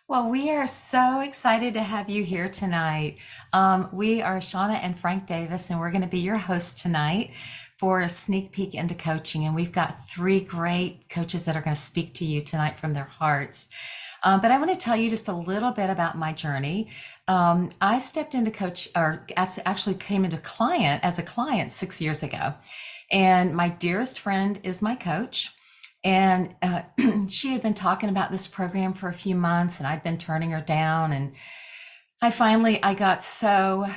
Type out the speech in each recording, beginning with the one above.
Well, we are so excited to have you here tonight. We are Shauna and Frank Davis, and we're going to be your hosts tonight for a sneak peek into coaching. And we've got three great coaches that are going to speak to you tonight from their hearts. But I want to tell you just a little bit about my journey. I stepped into coach, or actually came into client as a client 6 years ago. And my dearest friend is my coach. And she had been talking about this program for a few months, and I'd been turning her down. And I got so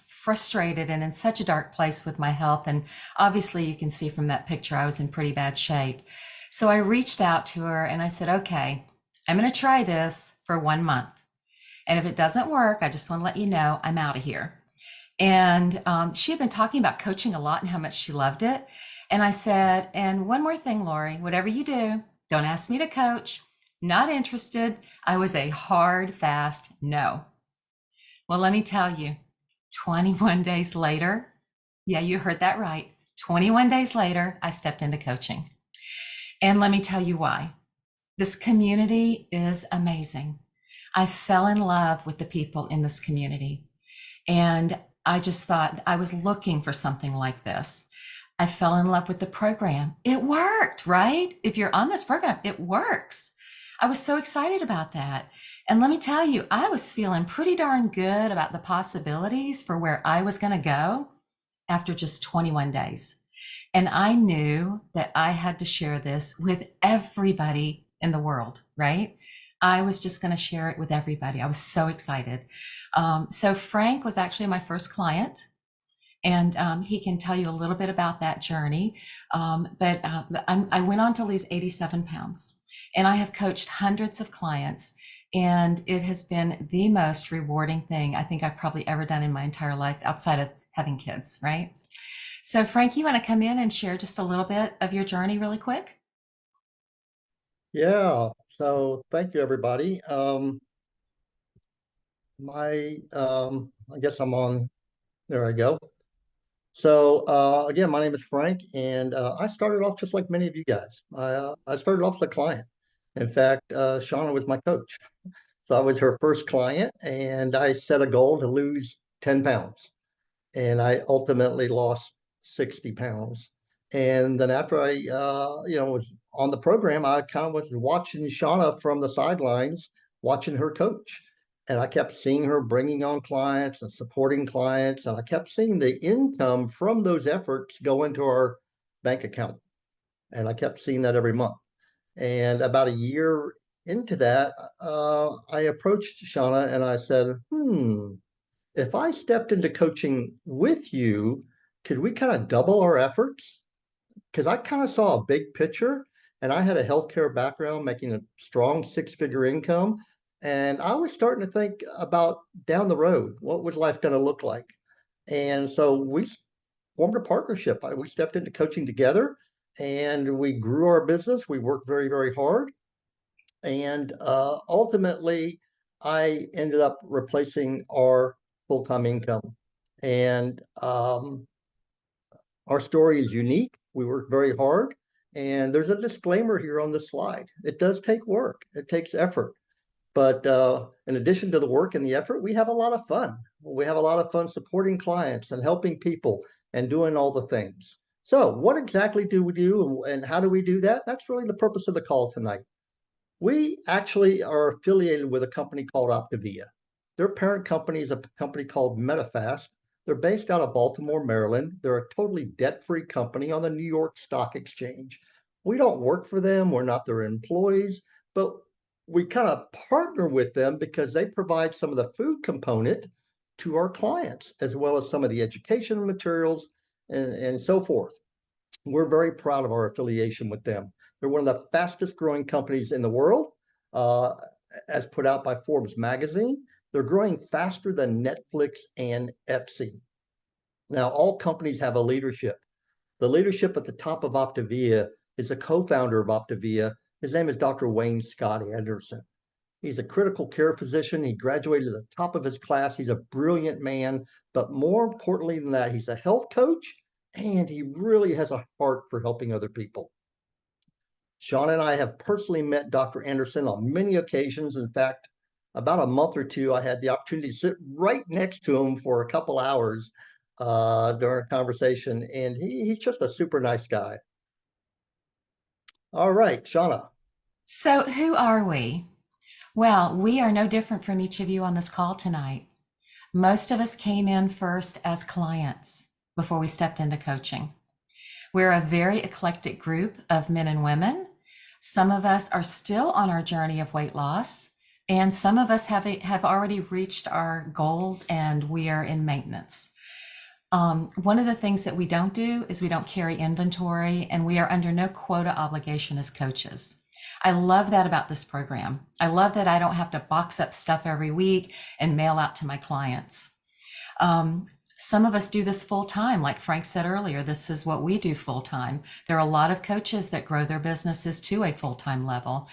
frustrated and in such a dark place with my health. And obviously, you can see from that picture, I was in pretty bad shape. So I reached out to her and I said, okay, I'm going to try this for 1 month. And if it doesn't work, I just want to let you know I'm out of here. And she had been talking about coaching a lot and how much she loved it. And I said, and one more thing, Lori, whatever you do, don't ask me to coach. Not interested. I was a hard, fast no. Well, let me tell you, 21 days later, yeah, you heard that right. 21 days later, I stepped into coaching. And let me tell you why. This community is amazing. I fell in love with the people in this community. And I just thought I was looking for something like this. I fell in love with the program. It worked, right? If you're on this program, it works. I was so excited about that. And let me tell you, I was feeling pretty darn good about the possibilities for where I was going to go after just 21 days. And I knew that I had to share this with everybody in the world, right? I was just going to share it with everybody. I was so excited. So Frank was actually my first client, and he can tell you a little bit about that journey. I went on to lose 87 pounds, and I have coached hundreds of clients, and it has been the most rewarding thing I think I've probably ever done in my entire life outside of having kids, right? So, Frank, you want to come in and share just a little bit of your journey really quick? Yeah, so thank you, everybody. I guess I'm on, there I go. So again, my name is Frank, and I started off just like many of you guys. I started off as a client. In fact, Shauna was my coach. So I was her first client, and I set a goal to lose 10 pounds. And I ultimately lost 60 pounds. And then after I was on the program, I kind of was watching Shauna from the sidelines, watching her coach. And I kept seeing her bringing on clients and supporting clients. And I kept seeing the income from those efforts go into our bank account. And I kept seeing that every month. And about a year into that, I approached Shauna and I said, if I stepped into coaching with you, could we kind of double our efforts? Because I kind of saw a big picture and I had a healthcare background making a strong six-figure income. And I was starting to think about down the road, what was life going to look like? And so we formed a partnership. We stepped into coaching together and we grew our business. We worked very, very hard. And ultimately, I ended up replacing our full-time income. And our story is unique. We work very hard. And there's a disclaimer here on the slide. It does take work, it takes effort. But in addition to the work and the effort, we have a lot of fun. We have a lot of fun supporting clients and helping people and doing all the things. So, what exactly do we do and how do we do that? That's really the purpose of the call tonight. We actually are affiliated with a company called Optavia. Their parent company is a company called Medifast. They're based out of Baltimore, Maryland. They're a totally debt-free company on the New York Stock Exchange. We don't work for them, we're not their employees, but we kind of partner with them because they provide some of the food component to our clients, as well as some of the educational materials and so forth. We're very proud of our affiliation with them. They're one of the fastest growing companies in the world, uh, as put out by Forbes magazine. They're growing faster than Netflix and Etsy. Now, all companies have a leadership. The leadership at the top of Optavia is a co-founder of Optavia. His name is Dr. Wayne Scott Anderson. He's a critical care physician. He graduated at the top of his class. He's a brilliant man, but more importantly than that, he's a health coach and he really has a heart for helping other people. Sean and I have personally met Dr. Anderson on many occasions. In fact, about a month or two, I had the opportunity to sit right next to him for a couple hours during a conversation, and he's just a super nice guy. All right, Shauna. So, who are we? Well, we are no different from each of you on this call tonight. Most of us came in first as clients before we stepped into coaching. We're a very eclectic group of men and women. Some of us are still on our journey of weight loss, and some of us have already reached our goals and we are in maintenance. One of the things that we don't do is we don't carry inventory, and we are under no quota obligation as coaches. I love that about this program. I love that I don't have to box up stuff every week and mail out to my clients. Some of us do this full time. Like Frank said earlier, this is what we do full time. There are a lot of coaches that grow their businesses to a full time level.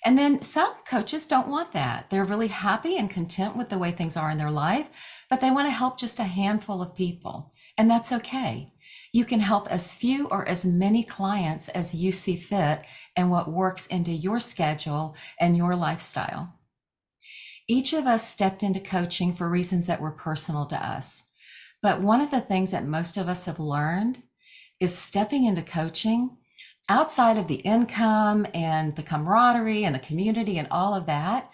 And then some coaches don't want that. They're really happy and content with the way things are in their life, but they want to help just a handful of people. And that's okay. You can help as few or as many clients as you see fit and what works into your schedule and your lifestyle. Each of us stepped into coaching for reasons that were personal to us. But one of the things that most of us have learned is stepping into coaching outside of the income and the camaraderie and the community and all of that,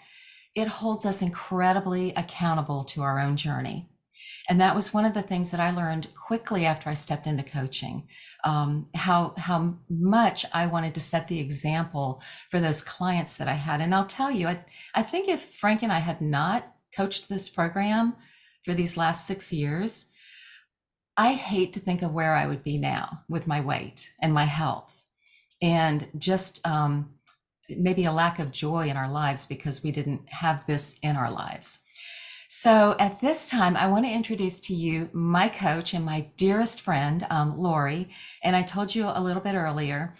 it holds us incredibly accountable to our own journey. And that was one of the things that I learned quickly after I stepped into coaching, how much I wanted to set the example for those clients that I had. And I'll tell you, I think if Frank and I had not coached this program for these last 6 years, I hate to think of where I would be now with my weight and my health and just maybe a lack of joy in our lives because we didn't have this in our lives. So at this time, I want to introduce to you my coach and my dearest friend, Lori. And I told you a little bit earlier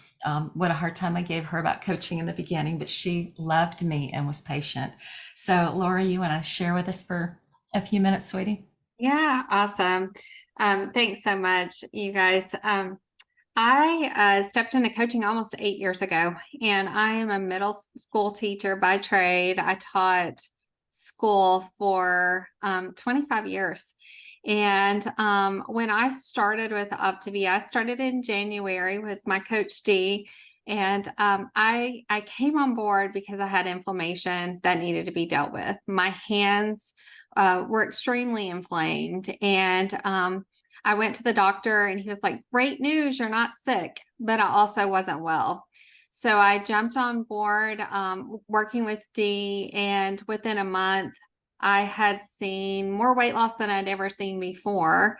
what a hard time I gave her about coaching in the beginning, but she loved me and was patient. So Lori, you want to share with us for a few minutes, sweetie? Yeah, awesome. Thanks so much, you guys. I stepped into coaching almost 8 years ago, and I am a middle school teacher by trade. I taught school for 25 years. And when I started with OptiVie, I started in January with my coach Dee. And I came on board because I had inflammation that needed to be dealt with. My hands were extremely inflamed, and I went to the doctor and he was like, "Great news, you're not sick," but I also wasn't well. So I jumped on board working with Dee, and within a month, I had seen more weight loss than I'd ever seen before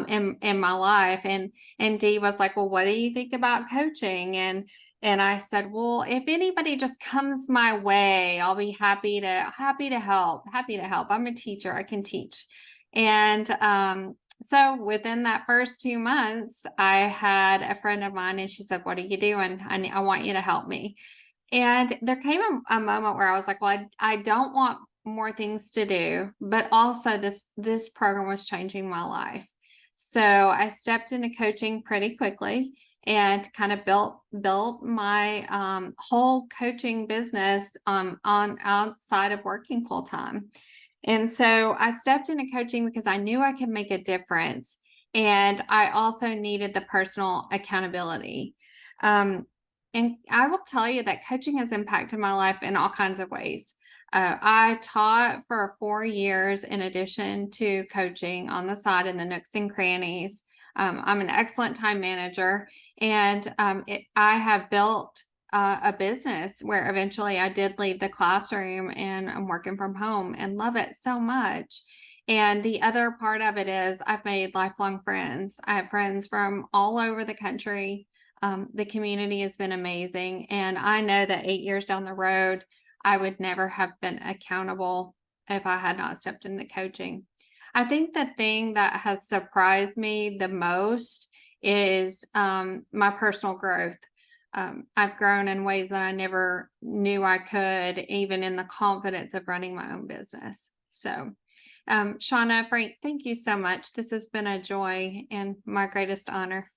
in my life. And Dee was like, "Well, what do you think about coaching?" And I said, "Well, if anybody just comes my way, I'll be happy to help. Happy to help. I'm a teacher. I can teach." And so within that first 2 months, I had a friend of mine, and she said, "What are you doing? I want you to help me." And there came a moment where I was like, "Well, I don't want more things to do, but also this program was changing my life." So I stepped into coaching pretty quickly and kind of built my whole coaching business on outside of working full time. And so I stepped into coaching because I knew I could make a difference. And I also needed the personal accountability. And I will tell you that coaching has impacted my life in all kinds of ways. I taught for 4 years in addition to coaching on the side in the nooks and crannies. I'm an excellent time manager, and I have built a business where eventually I did leave the classroom and I'm working from home and love it so much. And the other part of it is I've made lifelong friends. I have friends from all over the country. The community has been amazing. And I know that 8 years down the road, I would never have been accountable if I had not stepped into coaching. I think the thing that has surprised me the most is my personal growth. I've grown in ways that I never knew I could, even in the confidence of running my own business. So, Shauna, Frank, thank you so much. This has been a joy and my greatest honor.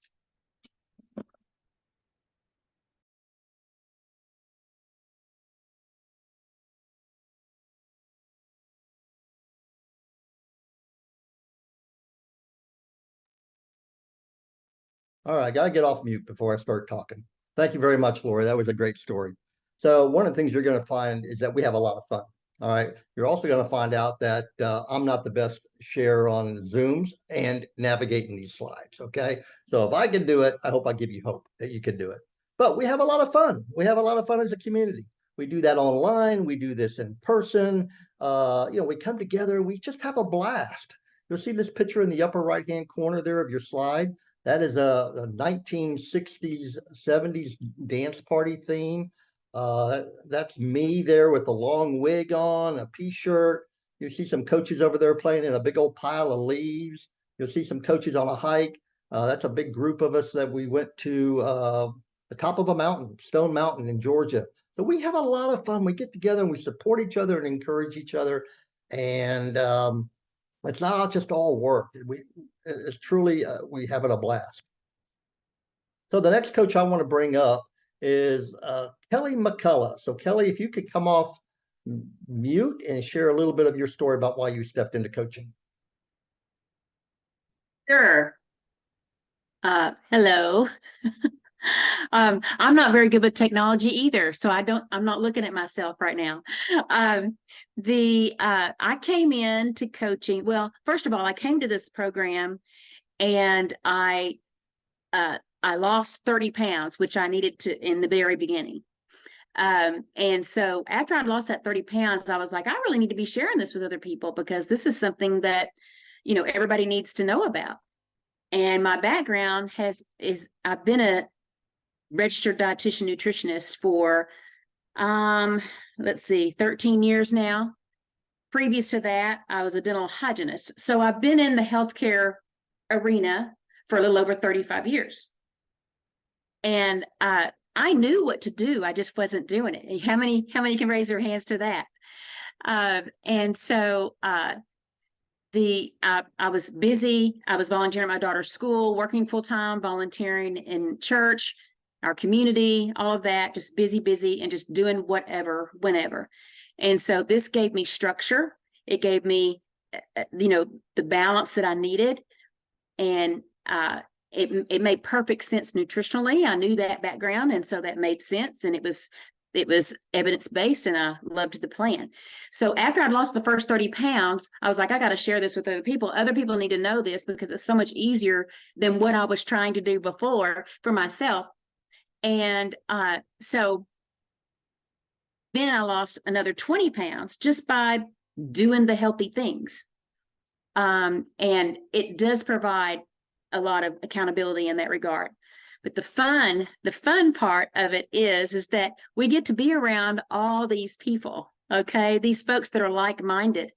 All right, I gotta get off mute before I start talking. Thank you very much, Lori. That was a great story. So one of the things you're going to find is that we have a lot of fun. All right. You're also going to find out that I'm not the best sharer on Zooms and navigating these slides. Okay. So if I can do it, I hope I give you hope that you can do it. But we have a lot of fun. We have a lot of fun as a community. We do that online. We do this in person. We come together. We just have a blast. You'll see this picture in the upper right-hand corner there of your slide. That is a 1960s, 70s dance party theme. That's me there with a long wig on, a p-shirt. You see some coaches over there playing in a big old pile of leaves. You'll see some coaches on a hike. That's a big group of us that we went to the top of a mountain, Stone Mountain in Georgia. So we have a lot of fun. We get together and we support each other and encourage each other. And it's not just all work. It's truly, we have it a blast. So the next coach I want to bring up is Kelly McCullough. So Kelly, if you could come off mute and share a little bit of your story about why you stepped into coaching. Sure. Hello. I'm not very good with technology either, so I'm not looking at myself right now. I came into coaching. Well, first of all, I came to this program and I lost 30 pounds, which I needed to in the very beginning. And so after I'd lost that 30 pounds, I was like, I really need to be sharing this with other people because this is something that, everybody needs to know about. And my background I've been a registered dietitian nutritionist for, 13 years now. Previous to that, I was a dental hygienist. So I've been in the healthcare arena for a little over 35 years. And I knew what to do. I just wasn't doing it. How many can raise their hands to that? And so I was busy. I was volunteering at my daughter's school, working full time, volunteering in church, our community, all of that, just busy, and just doing whatever, whenever. And so this gave me structure. It gave me, the balance that I needed. And it made perfect sense nutritionally. I knew that background, and so that made sense. And it was evidence-based, and I loved the plan. So after I'd lost the first 30 pounds, I was like, I got to share this with other people. Other people need to know this because it's so much easier than what I was trying to do before for myself. And so then I lost another 20 pounds just by doing the healthy things. And it does provide a lot of accountability in that regard. But the fun part of it is that we get to be around all these people, okay? These folks that are like-minded.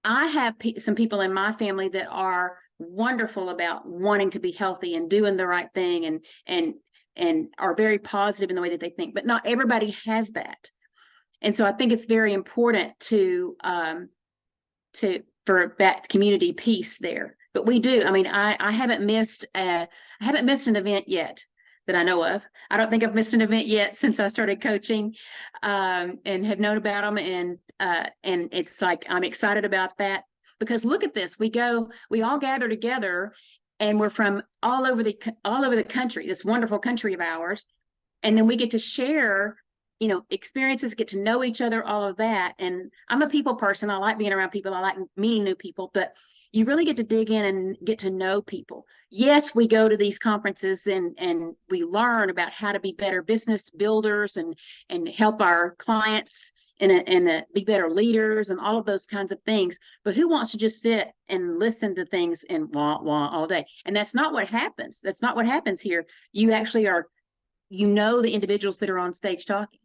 I have some people in my family that are wonderful about wanting to be healthy and doing the right thing and are very positive in the way that they think, but not everybody has that. And so I think it's very important for that community piece there. But we do. I mean, I haven't missed an event yet that I know of. I don't think I've missed an event yet since I started coaching, and have known about them. And it's like I'm excited about that because look at this. We all gather together, and we're from all over the country, this wonderful country of ours, and then we get to share, experiences, get to know each other, all of that. And I'm a people person. I like being around people. I like meeting new people, but you really get to dig in and get to know people. Yes, we go to these conferences and we learn about how to be better business builders and help our clients and be better leaders and all of those kinds of things. But who wants to just sit and listen to things and wah wah all day? And that's not what happens. That's not what happens here. You actually are, the individuals that are on stage talking.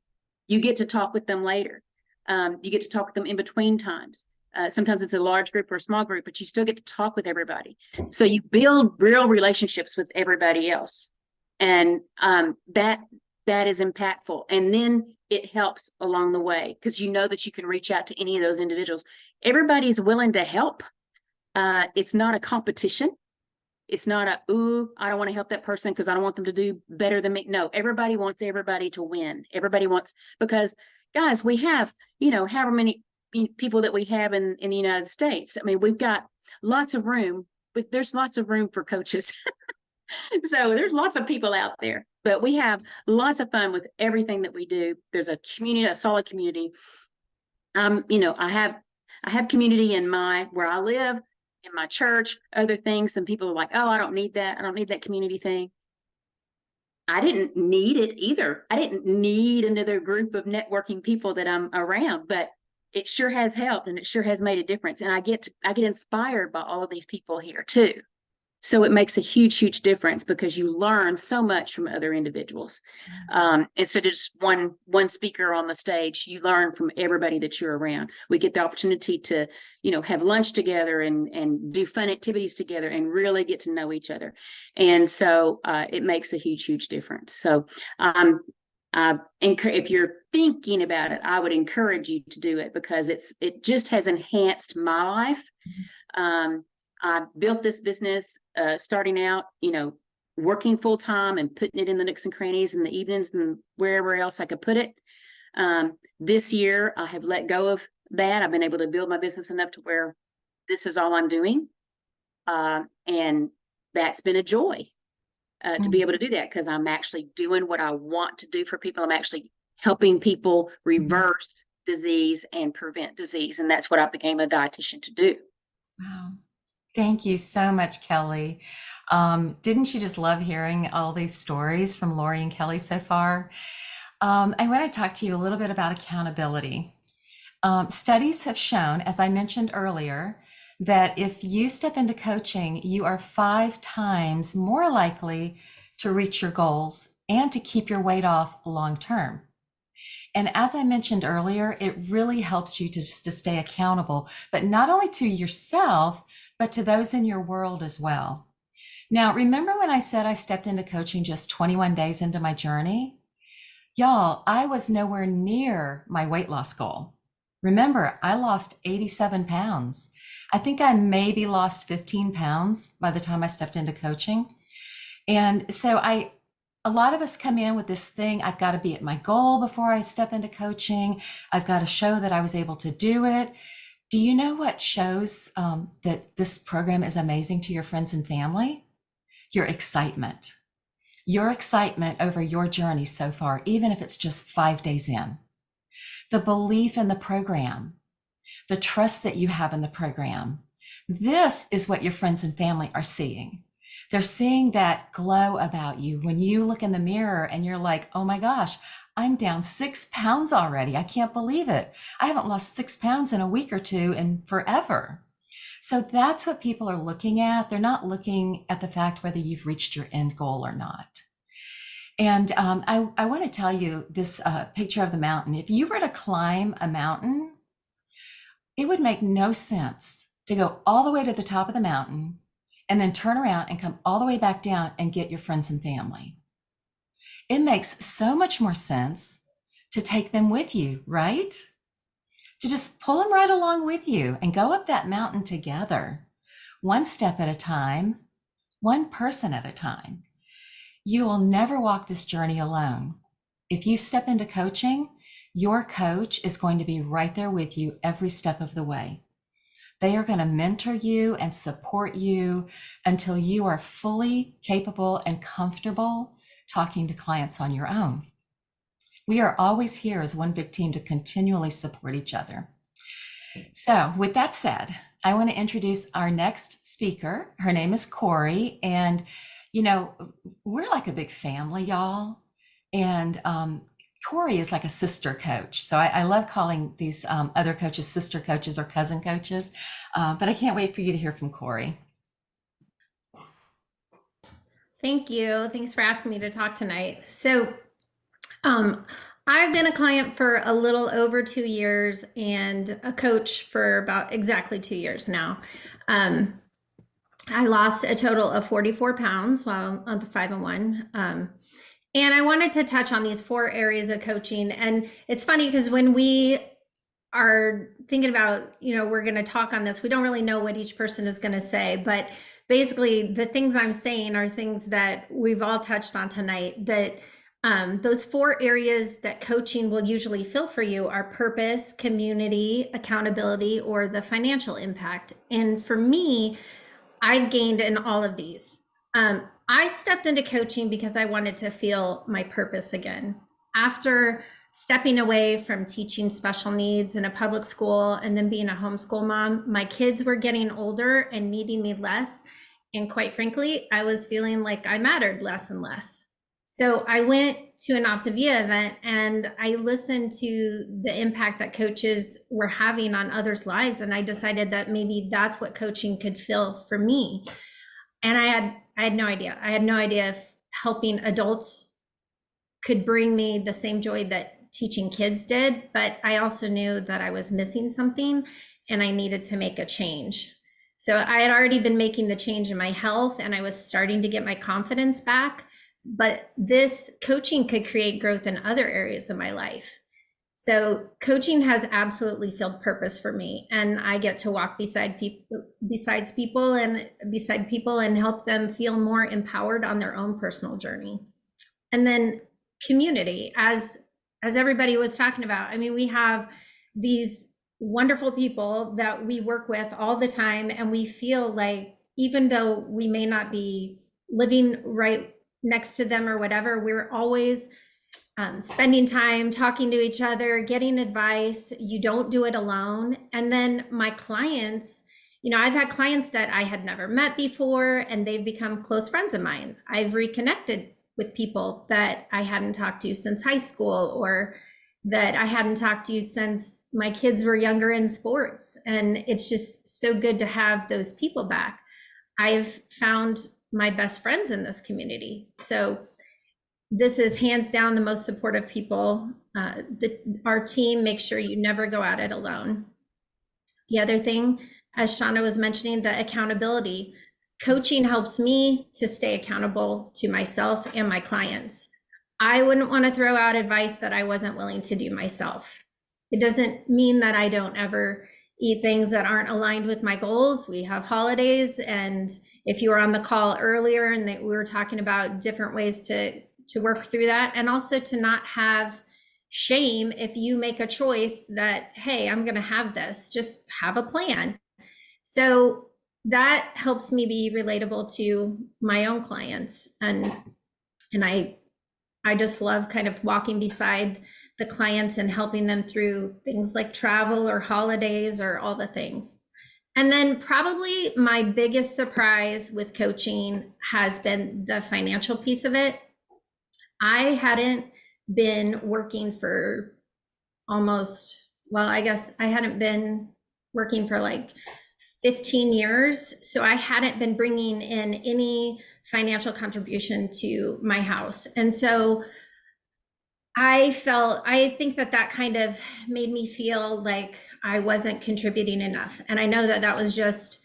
You get to talk with them later. You get to talk with them in between times. Sometimes it's a large group or a small group, but you still get to talk with everybody. So you build real relationships with everybody else. And that is impactful. And then it helps along the way because you know that you can reach out to any of those individuals. Everybody's willing to help. It's not a competition. It's not I don't want to help that person because I don't want them to do better than me. No, everybody wants everybody to win. Everybody wants, because guys, we have, however many people that we have in the United States. I mean, we've got lots of room, but there's lots of room for coaches. So there's lots of people out there, but we have lots of fun with everything that we do. There's a community, a solid community. I have community in where I live, in my church, other things. And people are like, oh, I don't need that. I don't need that community thing. I didn't need it either. I didn't need another group of networking people that I'm around, but it sure has helped and it sure has made a difference. And I get inspired by all of these people here too. So it makes a huge, huge difference because you learn so much from other individuals. Instead of just one speaker on the stage, you learn from everybody that you're around. We get the opportunity to, have lunch together and do fun activities together and really get to know each other. And so it makes a huge, huge difference. So if you're thinking about it, I would encourage you to do it because it just has enhanced my life. I built this business starting out, working full time and putting it in the nooks and crannies in the evenings and wherever else I could put it. This year, I have let go of that. I've been able to build my business enough to where this is all I'm doing. And that's been a joy to be able to do that because I'm actually doing what I want to do for people. I'm actually helping people reverse disease and prevent disease. And that's what I became a dietitian to do. Wow. Thank you so much, Kelly. Didn't you just love hearing all these stories from Lori and Kelly so far? I want to talk to you a little bit about accountability. Studies have shown, as I mentioned earlier, that if you step into coaching, you are 5 times more likely to reach your goals and to keep your weight off long term. And as I mentioned earlier, it really helps you to stay accountable, but not only to yourself, but to those in your world as well. Now, remember when I said I stepped into coaching just 21 days into my journey? Y'all, I was nowhere near my weight loss goal. Remember, I lost 87 pounds. I think I maybe lost 15 pounds by the time I stepped into coaching. And so a lot of us come in with this thing, I've got to be at my goal before I step into coaching. I've got to show that I was able to do it. Do you know what shows that this program is amazing to your friends and family? Your excitement over your journey so far, even if it's just 5 days in. The belief in the program, the trust that you have in the program. This is what your friends and family are seeing. They're seeing that glow about you when you look in the mirror and you're like, oh my gosh, I'm down 6 pounds already. I can't believe it. I haven't lost 6 pounds in a week or two and forever. So that's what people are looking at. They're not looking at the fact whether you've reached your end goal or not. And I want to tell you this picture of the mountain. If you were to climb a mountain, it would make no sense to go all the way to the top of the mountain and then turn around and come all the way back down and get your friends and family. It makes so much more sense to take them with you, right? To just pull them right along with you and go up that mountain together, one step at a time, one person at a time. You will never walk this journey alone. If you step into coaching, your coach is going to be right there with you every step of the way. They are going to mentor you and support you until you are fully capable and comfortable talking to clients on your own. We are always here as one big team to continually support each other. So with that said, I want to introduce our next speaker. Her name is Corey. And, we're like a big family, y'all. And Corey is like a sister coach. So I love calling these other coaches sister coaches or cousin coaches. But I can't wait for you to hear from Corey. Thank you. Thanks for asking me to talk tonight. So I've been a client for a little over 2 years and a coach for about exactly 2 years now. I lost a total of 44 pounds while on the 5-1. And I wanted to touch on these 4 areas of coaching. And it's funny because when we are thinking about, we're going to talk on this, we don't really know what each person is going to say, but basically the things I'm saying are things that we've all touched on tonight, that those 4 areas that coaching will usually fill for you are purpose, community, accountability, or the financial impact. And for me, I've gained in all of these. I stepped into coaching because I wanted to feel my purpose again. After stepping away from teaching special needs in a public school and then being a homeschool mom, my kids were getting older and needing me less. And quite frankly, I was feeling like I mattered less and less. So I went to an Optavia event and I listened to the impact that coaches were having on others' lives. And I decided that maybe that's what coaching could feel for me. And I had no idea. I had no idea if helping adults could bring me the same joy that teaching kids did, but I also knew that I was missing something and I needed to make a change. So I had already been making the change in my health and I was starting to get my confidence back, but this coaching could create growth in other areas of my life. So coaching has absolutely filled purpose for me, and I get to walk beside people and help them feel more empowered on their own personal journey. And then community, as everybody was talking about. I mean, we have these wonderful people that we work with all the time, and we feel like even though we may not be living right next to them or whatever, we're always spending time talking to each other, getting advice. You don't do it alone. And then my clients, I've had clients that I had never met before, and they've become close friends of mine. I've reconnected with people that I hadn't talked to since high school, or that I hadn't talked to since my kids were younger in sports. And it's just so good to have those people back. I've found my best friends in this community. So this is hands down the most supportive people. Our team makes sure you never go at it alone. The other thing, as Shauna was mentioning, the accountability. Coaching helps me to stay accountable to myself and my clients. I wouldn't want to throw out advice that I wasn't willing to do myself. It doesn't mean that I don't ever eat things that aren't aligned with my goals. We have holidays, and if you were on the call earlier and that we were talking about different ways to work through that, and also to not have shame if you make a choice that, hey, I'm going to have this, just have a plan. So that helps me be relatable to my own clients. And I just love kind of walking beside the clients and helping them through things like travel or holidays or all the things. And then probably my biggest surprise with coaching has been the financial piece of it. I hadn't been working for I guess I hadn't been working for like 15 years. So I hadn't been bringing in any financial contribution to my house. And so I think that kind of made me feel like I wasn't contributing enough. And I know that was just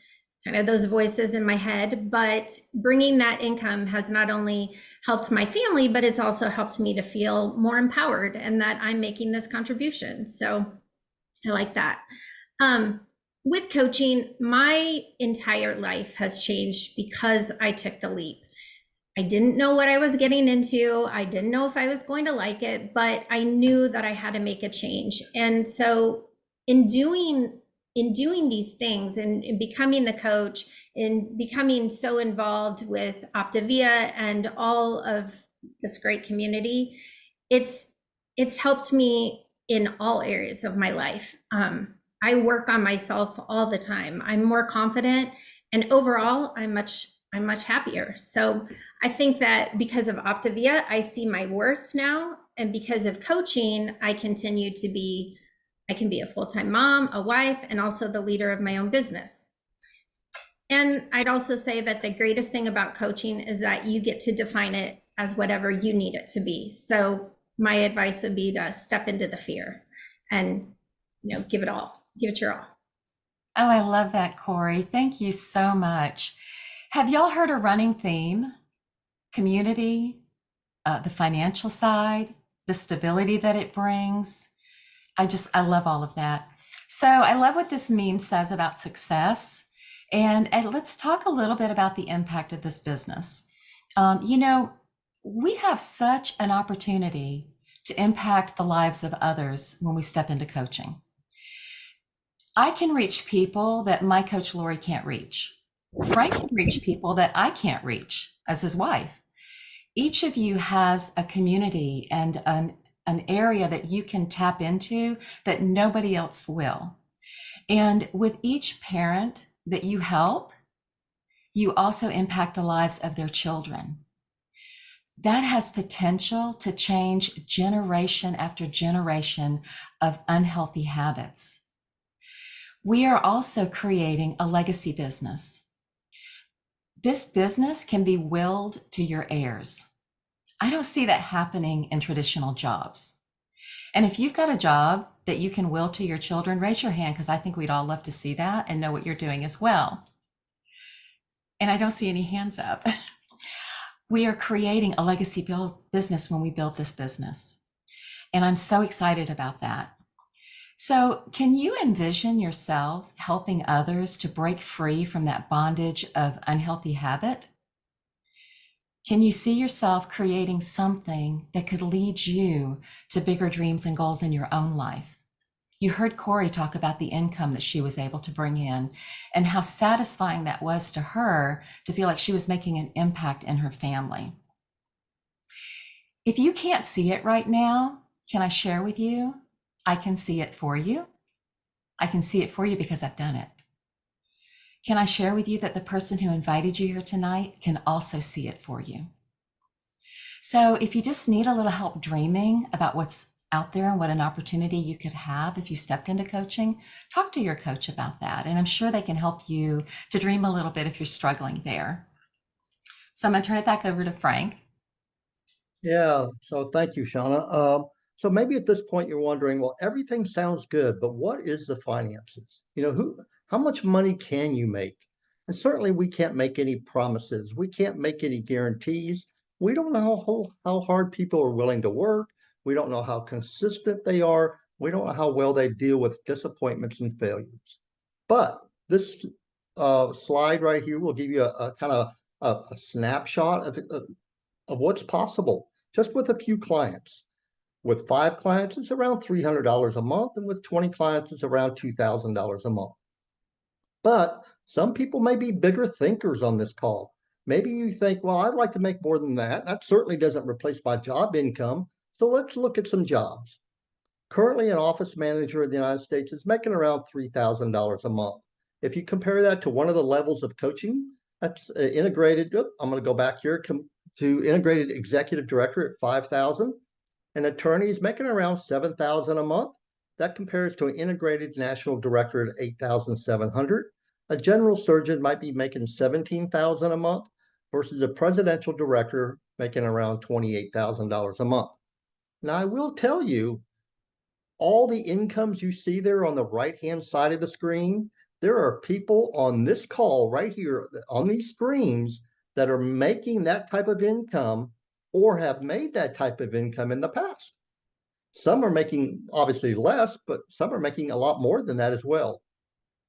kind of those voices in my head, but bringing that income has not only helped my family, but it's also helped me to feel more empowered and that I'm making this contribution. So I like that. With coaching, my entire life has changed because I took the leap. I didn't know what I was getting into. I didn't know if I was going to like it, but I knew that I had to make a change. And so in doing these things and becoming the coach and becoming so involved with Optavia and all of this great community, it's helped me in all areas of my life. I work on myself all the time. I'm more confident, and overall, I'm much happier. So I think that because of Optavia, I see my worth now, and because of coaching, I can be a full-time mom, a wife, and also the leader of my own business. And I'd also say that the greatest thing about coaching is that you get to define it as whatever you need it to be. So my advice would be to step into the fear and give it your all. Oh, I love that, Corey. Thank you so much. Have y'all heard a running theme? Community, the financial side, the stability that it brings. I love all of that. So I love what this meme says about success. And let's talk a little bit about the impact of this business. We have such an opportunity to impact the lives of others when we step into coaching. I can reach people that my coach Lori can't reach. Frank can reach people that I can't reach. as his wife. Each of you has a community and an area that you can tap into that nobody else will. And with each parent that you help, you also impact the lives of their children. That has potential to change generation after generation of unhealthy habits. We are also creating a legacy business. This business can be willed to your heirs. I don't see that happening in traditional jobs. And if you've got a job that you can will to your children, raise your hand, because I think we'd all love to see that and know what you're doing as well. And I don't see any hands up. We are creating a legacy business when we build this business. And I'm so excited about that. So can you envision yourself helping others to break free from that bondage of unhealthy habit? Can you see yourself creating something that could lead you to bigger dreams and goals in your own life? You heard Corey talk about the income that she was able to bring in and how satisfying that was to her to feel like she was making an impact in her family. If you can't see it right now, can I share with you? I can see it for you. I can see it for you because I've done it. Can I share with you that the person who invited you here tonight can also see it for you? So if you just need a little help dreaming about what's out there and what an opportunity you could have if you stepped into coaching, talk to your coach about that. And I'm sure they can help you to dream a little bit if you're struggling there. So I'm going to turn it back over to Frank. Yeah, so thank you, Shauna. So maybe at this point you're wondering, well, everything sounds good, but what is the finances? How much money can you make? And certainly we can't make any promises. We can't make any guarantees. We don't know how hard people are willing to work. We don't know how consistent they are. We don't know how well they deal with disappointments and failures. But this slide right here will give you a kind of a snapshot of what's possible just with a few clients. With 5 clients, it's around $300 a month, and with 20 clients, it's around $2,000 a month. But some people may be bigger thinkers on this call. Maybe you think, well, I'd like to make more than that. That certainly doesn't replace my job income. So let's look at some jobs. Currently, an office manager in the United States is making around $3,000 a month. If you compare that to one of the levels of coaching, that's integrated. I'm going to go back here to integrated executive director at $5,000. An attorney is making around $7,000 a month. That compares to an integrated national director at $8,700. A general surgeon might be making $17,000 a month versus a presidential director making around $28,000 a month. Now, I will tell you, all the incomes you see there on the right-hand side of the screen, there are people on this call right here on these screens that are making that type of income or have made that type of income in the past. Some are making obviously less, but some are making a lot more than that as well.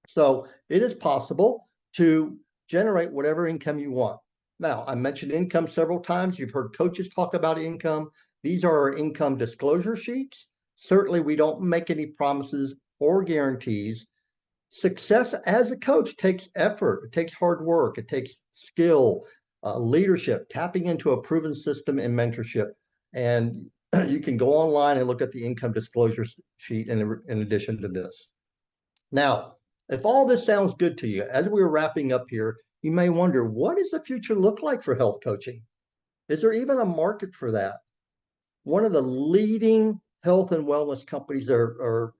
So it is possible to generate whatever income you want. Now, I mentioned income several times. You've heard coaches talk about income. These are our income disclosure sheets. Certainly, we don't make any promises or guarantees. Success as a coach takes effort. It takes hard work. It takes skill, leadership, tapping into a proven system and mentorship. And you can go online and look at the income disclosure sheet in addition to this. Now, if all this sounds good to you, as we're wrapping up here, you may wonder, what does the future look like for health coaching? Is there even a market for that? One of the leading health and wellness companies that are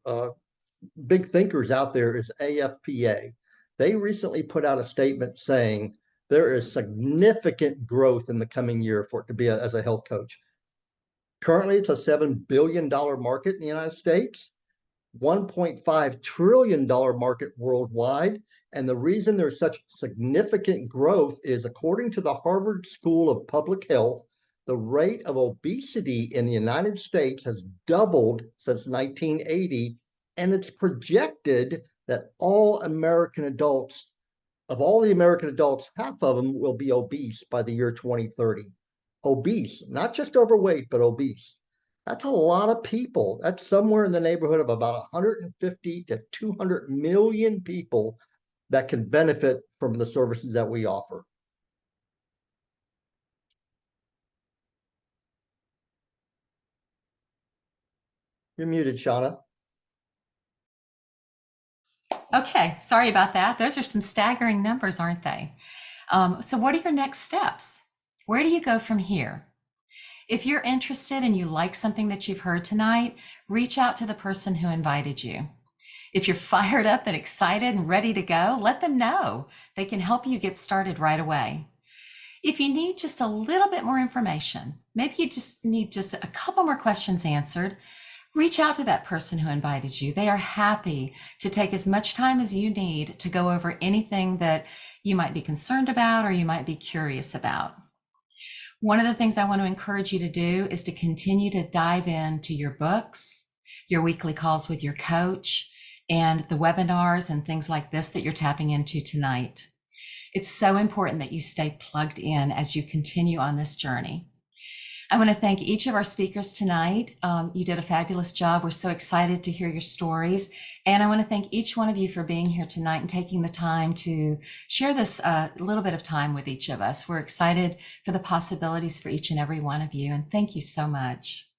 big thinkers out there is AFPA. They recently put out a statement saying there is significant growth in the coming year for it to be as a health coach. Currently, it's a $7 billion market in the United States, $1.5 trillion market worldwide. And the reason there's such significant growth is, according to the Harvard School of Public Health, the rate of obesity in the United States has doubled since 1980. And it's projected that all American adults, of all the American adults, half of them will be obese by the year 2030. Obese, not just overweight, but obese. That's a lot of people. That's somewhere in the neighborhood of about 150 to 200 million people that can benefit from the services that we offer. You're muted, Shauna. Okay, sorry about that. Those are some staggering numbers, aren't they? So what are your next steps? Where do you go from here? If you're interested and you like something that you've heard tonight, reach out to the person who invited you. If you're fired up and excited and ready to go, let them know. They can help you get started right away. If you need just a little bit more information, maybe you just need just a couple more questions answered, reach out to that person who invited you. They are happy to take as much time as you need to go over anything that you might be concerned about or you might be curious about. One of the things I want to encourage you to do is to continue to dive into your books, your weekly calls with your coach, and the webinars and things like this that you're tapping into tonight. It's so important that you stay plugged in as you continue on this journey. I want to thank each of our speakers tonight. You did a fabulous job. We're so excited to hear your stories. And I want to thank each one of you for being here tonight and taking the time to share this little bit of time with each of us. We're excited for the possibilities for each and every one of you. And thank you so much.